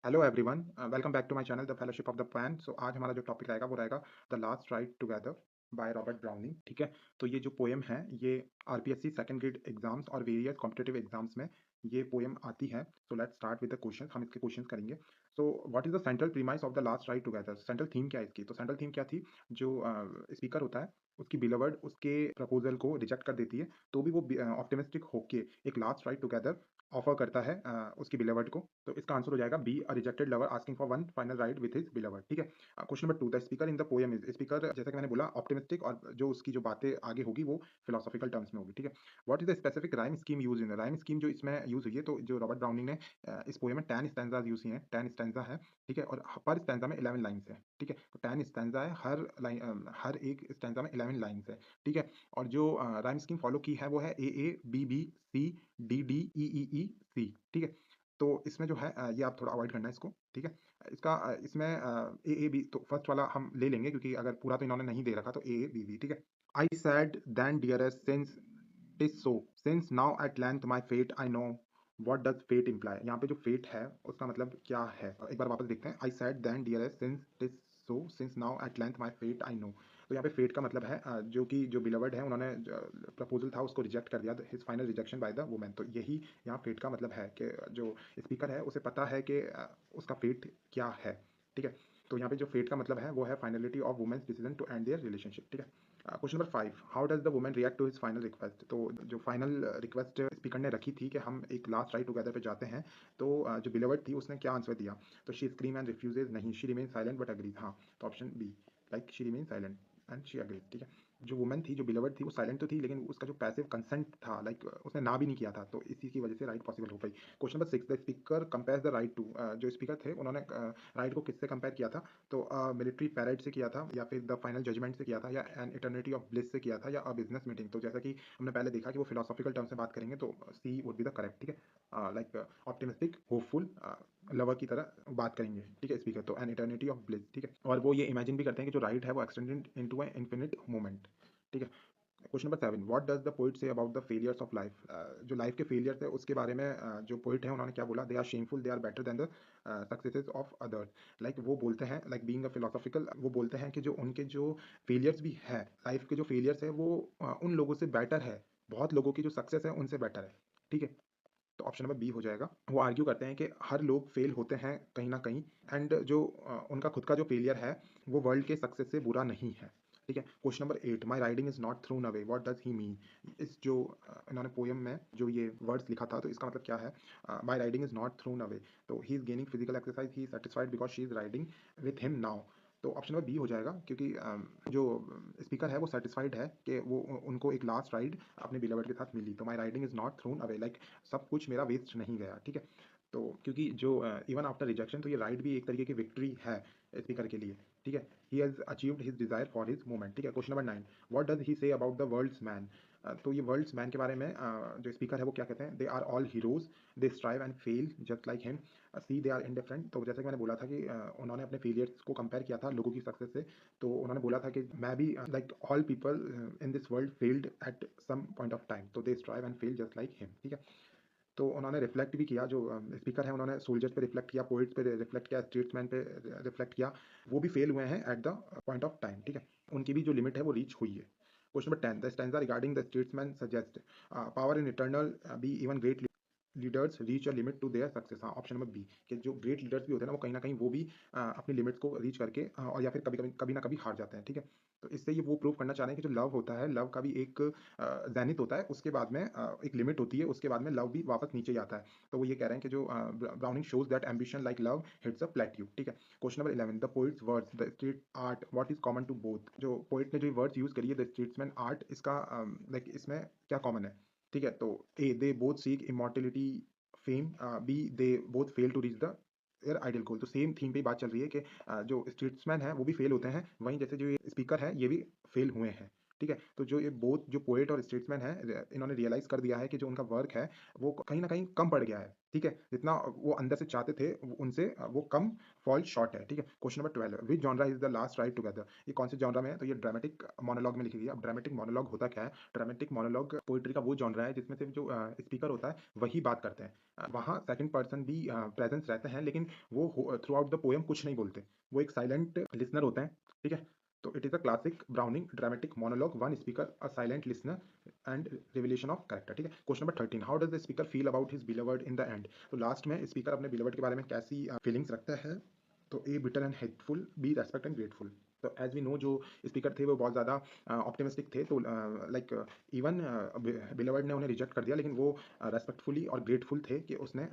Hello everyone, welcome back to my channel the fellowship of the pen. So आज हमारा जो topic रहेगा वो रहेगा the last ride together by Robert Browning. ठीक है, तो ये जो पोएम है ये आरपीएससी सेकंड ग्रेड एग्जाम्स और वेरियस कॉम्पिटिटिव एग्जाम्स में ये पोएम आती है। So let's start with the questions. हम इसके क्वेश्चंस करेंगे। So what is the central premise of the last ride together? Central theme क्या है इसकी? तो सेंट्रल थीम क्या थी? जो स्पीकर होता है उसकी बिलवर्ड उसके प्रपोजल को रिजेक्ट कर देती है, तो भी वो ऑप्टिमिस्टिक होके एक लास्ट राइड टुगेदर ऑफर करता है उसकी बिलवर्ड को। तो इसका आंसर हो जाएगा B, a rejected lover asking for one final ride with his beloved. ठीक है। Question number 2, the speaker in the poem is, speaker जैसा कि मैंने बोला ऑप्टिमिस्टिक, और जो उसकी जो बातें आगे होगी वो फिलोसॉफिकल टर्म्स में होगी। ठीक है। What is the specific rhyme scheme use in, rhyme scheme जो इसमें यूज हुई है, तो जो रॉबर्ट ब्राउनिंग ने इस पोएम में 10 स्टैंजाज यूज किए हैं। 10 स्टैंजा है। ठीक है, और पर स्टैंजा में 11 लाइन्स है। ठीक है, तो 10 स्टैंजा है, हर लाइन हर एक स्टैंजा में 11 लाइन्स है। ठीक है, और जो राइम स्कीम फॉलो की है वो है A A B B C D D E E E C. ठीक है, तो इसमें जो है ये आप थोड़ा अवॉइड करना है इसको। ठीक है, इसका इसमें ए ए बी, तो फर्स्ट वाला हम ले लेंगे क्योंकि अगर पूरा तो इन्होंने नहीं दे रखा, तो ए ए बी बी। ठीक है। आई sad then dearest since TISS so, since now at length my fate I know, what does fate imply? यहाँ पे जो फेट है उसका मतलब क्या है, एक बार वापस देखते हैं। आई sad then dearest since TISS so, since now at length my fate I know. तो यहाँ पे फेट का मतलब है जो कि जो बिलवर्ड है उन्होंने प्रपोजल था उसको रिजेक्ट कर दिया, his final rejection by the women. तो यही यहाँ फेट का मतलब है कि जो स्पीकर है उसे पता है कि उसका फेट क्या है। ठीक है, तो यहाँ पे जो फेट का मतलब है वो है finality of women's decision to end their relationship. ठीक है। Question number 5, how does the women react to his final request? तो जो फाइनल रिक्वेस्ट स्पीकर ने रखी थी कि हम एक लास्ट राइड टुगेदर पे जाते हैं, तो जो बिलवर्ड थी उसने क्या आंसर दिया? तो शी स्क्रीम एंड रिफ्यूजेज, नहीं, she remain silent but agrees. हाँ, तो option B, like she remain silent and she agrees. ठीक है, जो वुमन थी, जो बिलवर्ड थी, वो साइलेंट तो थी लेकिन उसका जो पैसिव कंसेंट था, लाइक उसने ना भी नहीं किया था, तो इसी की वजह से राइट पॉसिबल हो गई। Question number 6, the speaker compares the ride to, जो स्पीकर थे उन्होंने राइट को किससे कंपेयर किया था? तो मिलिट्री पैरेड से किया था, या फिर द फाइनल जजमेंट से किया था, या एन इटर्निटी ऑफ ब्लिस से किया था, या अ बिजनेस मीटिंग। तो जैसा कि हमने पहले देखा कि वो फिलोसॉफिकल टर्म से बात करेंगे, तो सी वुड बी द करेक्ट। ठीक है, लाइक ऑप्टिमिस्टिक होपफुल लवर की तरह बात करेंगे। ठीक है, स्पीकर तो एन इटर्निटी ऑफ ब्लिस। ठीक है, और वो ये इमेजिन भी करते हैं कि जो राइट है वो extended into an infinite moment. ठीक है। Question number 7, what does the poet say about the failures of life? जो लाइफ के फेलियर्स है उसके बारे में जो पोइट है उन्होंने क्या बोला? They are shameful, they are better than the successes of others. Like वो बोलते हैं, लाइक बीइंग अ फिलोसॉफिकल, वो बोलते हैं कि जो उनके जो फेलियर्स भी है, लाइफ के जो फेलियर्स है वो उन लोगों से बेटर है, बहुत लोगों की जो सक्सेस है उनसे बेटर है। ठीक है, तो ऑप्शन नंबर बी हो जाएगा। वो आर्ग्यू करते हैं कि हर लोग फेल होते हैं कहीं ना कहीं, एंड जो उनका खुद का जो फेलियर है वो वर्ल्ड के सक्सेस से बुरा नहीं है। ठीक है। Question number 8, my riding is not thrown away, what does he mean? इस जो इन्होंने पोएम में जो ये वर्ड्स लिखा था, तो इसका मतलब क्या है? My riding is not thrown away, तो he is gaining physical exercise, he is satisfied because she is riding with him now. तो ऑप्शन नंबर बी हो जाएगा, क्योंकि जो स्पीकर है वो सेटिस्फाइड है कि वो उनको एक लास्ट राइड अपने बिलवर्ड के साथ मिली। तो my riding is not thrown away, like सब कुछ मेरा वेस्ट नहीं गया। ठीक है, तो क्योंकि जो इवन आफ्टर रिजेक्शन, तो ये राइड भी एक तरीके की विक्ट्री है स्पीकर के लिए। ठीक है, he has achieved his desire for his moment. ठीक है। Question number 9, what does he से अबाउट द वर्ल्ड्स मैन? तो ये वर्ल्ड्स मैन के बारे में जो स्पीकर है वो क्या कहते हैं? They are all heroes, they strive and fail just like him, see they are indifferent. तो जैसे कि मैंने बोला था कि उन्होंने अपने फेलियर्स को कंपेयर किया था लोगों की सक्सेस से, तो उन्होंने बोला था कि मैं भी, like all people in this world failed at some point of time, तो they strive and fail just like him. ठीक है, तो उन्होंने रिफ्लेक्ट भी किया, जो स्पीकर है उन्होंने सोल्जर्स पे रिफ्लेक्ट किया, पोइट्स पे रिफ्लेक्ट किया, स्टेट्समैन पे रिफ्लेक्ट किया, वो भी फेल हुए हैं at the point of time. ठीक है, उनकी भी जो लिमिट है वो रीच हुई है। Question number 10, the stanza regarding the statesman suggest power in eternal B even great leaders reach a limit to their success. हाँ, ऑप्शन नंबर बी, कि जो ग्रेट लीडर्स भी होते हैं ना वो कहीं ना कहीं वो भी अपनी लिमिट्स को रीच करके और या फिर कभी ना कभी हार जाते हैं। ठीक है, तो इससे ये वो प्रूव करना चाह रहे हैं कि जो लव होता है, लव का भी एक ज़ैनिथ होता है, उसके बाद में एक लिमिट होती है, उसके बाद में लव भी वापस नीचे जाता है। तो वो ये कह रहे हैं कि जो Browning shows that ambition like love hits a plateau. ठीक है। Question number 11, the poet's words the street art, what is common to both? जो पोइट ने जो वर्ड्स यूज करी है, द स्ट्रीट्समैन आर्ट, इसका लाइक इसमें क्या कॉमन है? ठीक है, तो A, they both seek immortality fame, B, they both fail to reach the air ideal goal. तो सेम थीम पे ही बात चल रही है कि जो स्टेट्समैन है वो भी फेल होते हैं, वहीं जैसे जो ये स्पीकर है ये भी फेल हुए हैं। ठीक है? तो जो ये बोथ जो पोएट और स्टेट्समैन हैं इन्होंने रियलाइज़ कर दिया है कि जो उनका वर्क है वो कहीं न कहीं कम पड़ गया है, ठीक है? जितना वो अंदर से चाहते थे उनसे वो कम फॉल शॉर्ट है, ठीक है? Question number 12 which genre is the last ride together? ये कौन से जॉनरा में है? तो ये ड्रामेटिक मोनोलॉग में लिखी गई है। अब ड्रामेटिक मोनोलॉग होता क्या है? ड्रामेटिक मोनोलॉग पोएट्री का वो जॉनरा है जिसमें सिर्फ़ जो स्पीकर होता है वही बात करते हैं। वहाँ सेकंड पर्सन भी प्रेज़ेंस रहते हैं लेकिन वो थ्रू आउट द पोएम कुछ नहीं बोलते। वो एक साइलेंट लिसनर होते हैं, ठीक है? तो it is a classic Browning dramatic monologue, one speaker, a silent listener, and revelation of character. ठीक है? Question number 13 how does the speaker feel about his beloved in the end? तो last में speaker अपने beloved के बारे में कैसी feelings रखता है? तो A bitter and hateful, B respect and grateful. तो एज वी नो जो स्पीकर थे वो बहुत ज़्यादा ऑप्टिमिस्टिक थे, तो लाइक इवन बिलवर्ड ने उन्हें रिजेक्ट कर दिया लेकिन वो रेस्पेक्टफुली और ग्रेटफुल थे कि उसने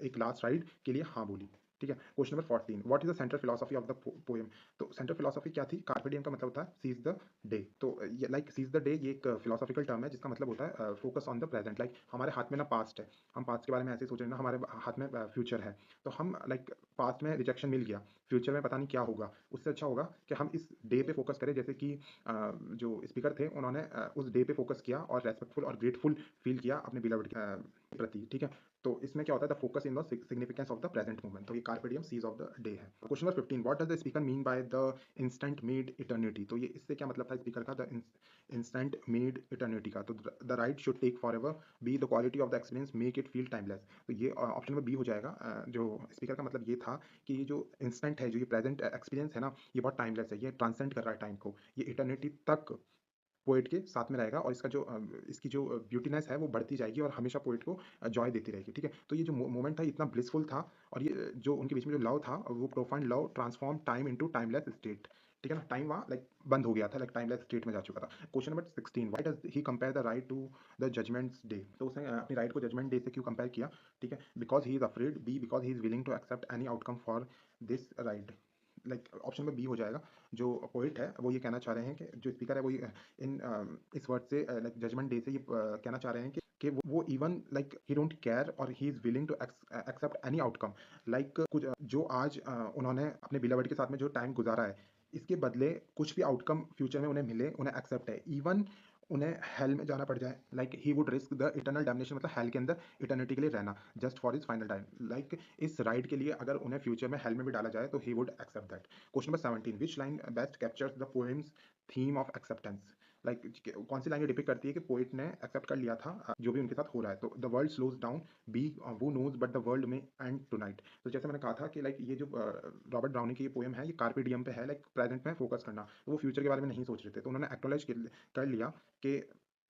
एक लास्ट राइड के लिए हाँ बोली। ठीक है? Question number 14 what is the central philosophy of the poem? तो सेंट्रल फिलॉसफी क्या थी? कार्pe diem का मतलब होता है सीज द डे। तो ये लाइक सीज द डे ये एक फिलॉसफिकल टर्म है जिसका मतलब होता है focus on the present. Like हमारे हाथ में ना पास्ट है, हम पास्ट के बारे में ऐसे ही सोच रहे हैं ना, हमारे हाथ में फ्यूचर है। तो हम लाइक पास्ट में रिजेक्शन मिल गया, फ्यूचर में पता नहीं क्या होगा। उससे अच्छा होगा कि हम इस डे पे फोकस करें, जैसे कि जो स्पीकर थे उन्होंने उस डे पे फोकस किया और रेस्पेक्टफुल और ग्रेटफुल फील किया अपने बिलवर्ड के प्रति। ठीक है? तो इसमें क्या होता है the focus in the significance of the present moment. तो ये carpe diem seize of the day है। Question number 15 what does the speaker mean by the instant made eternity? तो ये इससे क्या मतलब था स्पीकर का? द इंस्टेंट मेड इटर्निटी का। तो the ride should take forever, B the quality of the experience make it feel timeless. तो ये ऑप्शन नंबर बी हो जाएगा। जो स्पीकर का मतलब ये था कि ये जो इंस्टेंट है, जो ये प्रेजेंट एक्सपीरियंस है ना, ये बहुत टाइमलेस है, ये ट्रांसेंड कर रहा है टाइम को, ये इटर्निटी तक पोएट के साथ में रहेगा और इसका जो इसकी जो ब्यूटीनेस है वो बढ़ती जाएगी और हमेशा पोएट को जॉय देती रहेगी। ठीक है? तो ये जो मोमेंट था इतना ब्लिसफुल था और ये जो उनके बीच में जो लव था वो profound love transform time into timeless state. ठीक है ना? टाइम वहाँ लाइक बंद हो गया था, लाइक टाइमलेस स्टेट में जा चुका था। Question number 16 why does he compare the ride to the judgement's day? तो उसने अपनी राइट को जजमेंट डे से क्यों कंपेयर किया? ठीक है? Because he is afraid, B because he is willing to accept any outcome for this ride. Like option में बी हो जाएगा। जो पोएट है वो ये कहना चाह रहे हैं कि जो स्पीकर है वो इन इस वर्ड से लाइक जजमेंट डे से ये कहना चाह रहे हैं कि वो even like he don't care और he is willing to accept any outcome. Like कुछ जो आज उन्होंने अपने बिलवर्ड के साथ में जो टाइम गुजारा है इसके बदले कुछ भी आउटकम फ्यूचर में उन्हें मिले उन्हें एक्सेप्ट है, इवन उन्हें हेल में जाना पड़ जाए। Like he would risk the eternal damnation, मतलब हेल के अंदर इटर्निटी के लिए रहना, just for his final time. Like इस राइड के लिए अगर उन्हें फ्यूचर में हेल में भी डाला जाए तो he would accept that. Question number 17 which line best captures the poem's theme of acceptance? Like कौन सी लाइन डिपिक्ट करती है कि पोएट ने एक्सेप्ट कर लिया था जो भी उनके साथ हो रहा है? तो the world slows down, B who knows but the world may end tonight. तो जैसे मैंने कहा था कि लाइक ये जो रॉबर्ट ब्राउनी की ये पोएम है ये कार्पे डियम पे है, लाइक प्रेजेंट में फोकस करना। तो वो फ्यूचर के बारे में नहीं सोच रहे थे, तो उन्होंने एक्नॉलेज कर लिया कि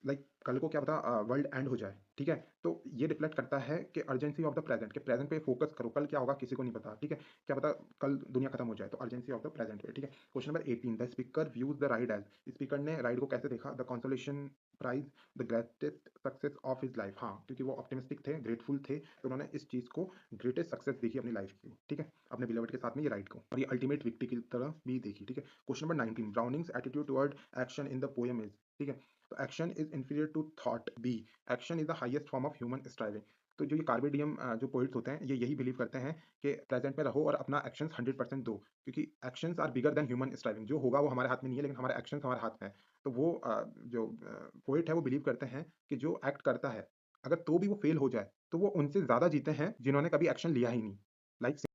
लाइक कल को क्या पता वर्ल्ड एंड हो जाए। ठीक है? तो ये रिफ्लेक्ट करता है कि अर्जेंसी ऑफ द प्रेजेंट, के प्रेजेंट पे फोकस करो, कल क्या होगा किसी को नहीं पता। ठीक है? क्या पता कल दुनिया खत्म हो जाए, तो अर्जेंसी ऑफ द प्रेजेंट पे। ठीक है? Question number 18 the speaker views the ride as? Speaker ने राइड को कैसे देखा? The consolation prize, the greatest success of his life. हाँ, क्योंकि वो ऑप्टिमिस्टिक थे, ग्रेटफुल थे, तो उन्होंने इस चीज को ग्रेटेस्ट सक्सेस देखी अपनी लाइफ की। ठीक है? अपने बिलवर्ड के साथ में ये राइड को, और ये अल्टीमेट विक्ट्री की तरह भी देखी। ठीक है? Question number 19 Browning's attitude toward action in the poem is? ठीक है? तो action is inferior to thought, B action is the highest form of human striving. तो जो ये कार्बे डियम जो पोइट्स होते हैं ये यही बिलीव करते हैं कि प्रेजेंट में रहो और अपना एक्शंस 100% दो, क्योंकि actions are bigger than human striving. जो होगा वो हमारे हाथ में नहीं है लेकिन हमारे एक्शंस हमारे हाथ में है। तो वो जो पोइट है वो बिलीव करते हैं कि जो एक्ट करता है अगर तो भी वो फेल हो जाए तो वो उनसे ज्यादा जीते हैं जिन्होंने कभी एक्शन लिया ही नहीं। लाइक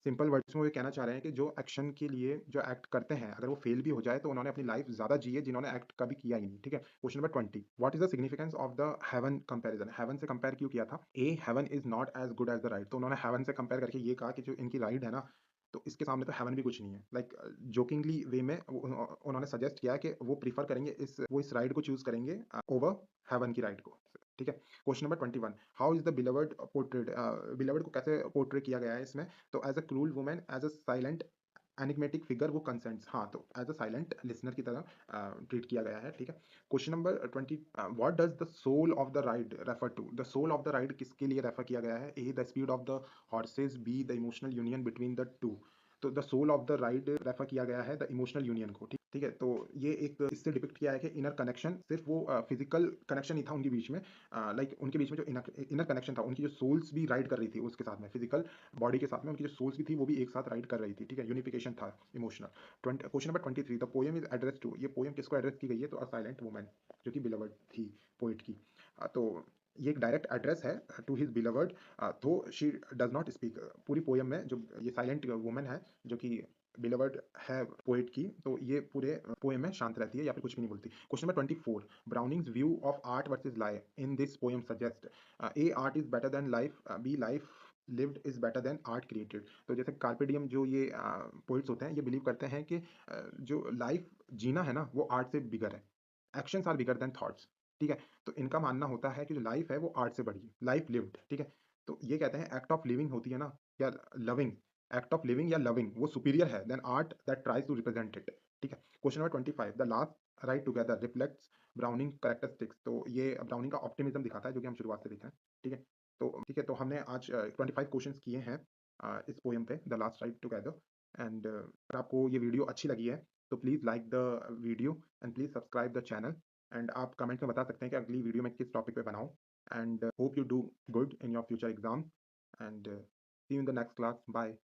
सिंपल वर्ड्स में वो ये कहना चाह रहे हैं कि जो एक्शन के लिए जो एक्ट करते हैं अगर वो फेल भी हो जाए तो उन्होंने अपनी लाइफ ज़्यादा जी है जिन्होंने एक्ट कभी किया ही नहीं। ठीक है? Question number 20 what is the significance of the heaven comparison? Heaven से कंपेयर क्यों किया था? A heaven is not as good as the ride. तो उन्होंने हेवन से कंपेयर करके ये कहा कि जो इनकी राइड है ना, तो इसके सामने तो हेवन भी कुछ नहीं है। लाइक जोकिंगली वे में उन्होंने सजेस्ट किया कि वो प्रीफर करेंगे इस राइड को चूज करेंगे ओवर हेवन की राइड को। ठीक है? Question number 21 how is the beloved portrait? Beloved को कैसे पोर्ट्रे किया गया है इसमें? तो as a cruel women, as a silent enigmatic figure वो कंसेंट्स। हाँ, तो एज अ साइलेंट लिसनर की तरह ट्रीट किया गया है। ठीक है? Question number 20 what does the soul of the ride refer to? The soul of the ride किसके लिए रेफर किया गया है? A the speed of the horses, B the emotional union between the two. तो the soul of the ride refer किया गया है the emotional union को, ठीक ठीक है। तो ये एक इससे डिपिक्ट किया है कि इनर कनेक्शन सिर्फ वो फिजिकल कनेक्शन ही था उनके बीच में, लाइक उनके बीच में जो इनर इनर कनेक्शन था, उनकी जो सोल्स भी राइड कर रही थी उसके साथ में, फिजिकल बॉडी के साथ में उनकी जो सोल्स भी थी वो भी एक साथ राइड कर रही थी, ठीक है। यूनिफिकेशन था emotional. Question number 23, the poem is address to, ये पोएम किसको एड्रेस की गई है? तो अ साइलेंट वुमन, जो कि बिलवर्ड थी पोएट की। तो ये एक डायरेक्ट एड्रेस है टू हिज बिलवर्ड, दो शी डज नॉट स्पीक। पूरी पोयम में जो ये साइलेंट वुमन है जो कि बिलवर्ड है पोएट की, तो ये पूरे पोएम में शांत रहती है या फिर कुछ भी नहीं बोलती। Question number 24, Browning's view of art versus life in this poem suggest A art is better than life, B life lived is better than art created. तो जैसे कार्pe diem जो ये पोइट्स होते हैं ये बिलीव करते हैं कि जो लाइफ जीना है ना वो आर्ट से बिगर है, actions are bigger than thoughts, ठीक है। तो इनका मानना होता है कि जो लाइफ है वो आर्ट से बड़ी है, लाइफ लिव्ड, ठीक है। तो ये कहते हैं एक्ट ऑफ लिविंग होती है ना, या लविंग, एक्ट ऑफ लिविंग या लविंग वो सुपीरियर है than art that tries to represent it, ठीक है। Question number 25, the last ride together reflects Browning characteristics. तो ये ब्राउनिंग का ऑप्टिमिज्म दिखाता है जो कि हम शुरुआत से देख रहे हैं, ठीक है। तो ठीक है, तो हमने आज 25 क्वेश्चंस किए हैं इस पोएम पे the last ride together. And अगर आपको ये वीडियो अच्छी लगी है तो please like the video and please subscribe the channel. And आप कमेंट में बता सकते हैं कि अगली वीडियो मैं किस टॉपिक पे बनाऊं। And hope you do good in your future exam. And see you in the next class, bye.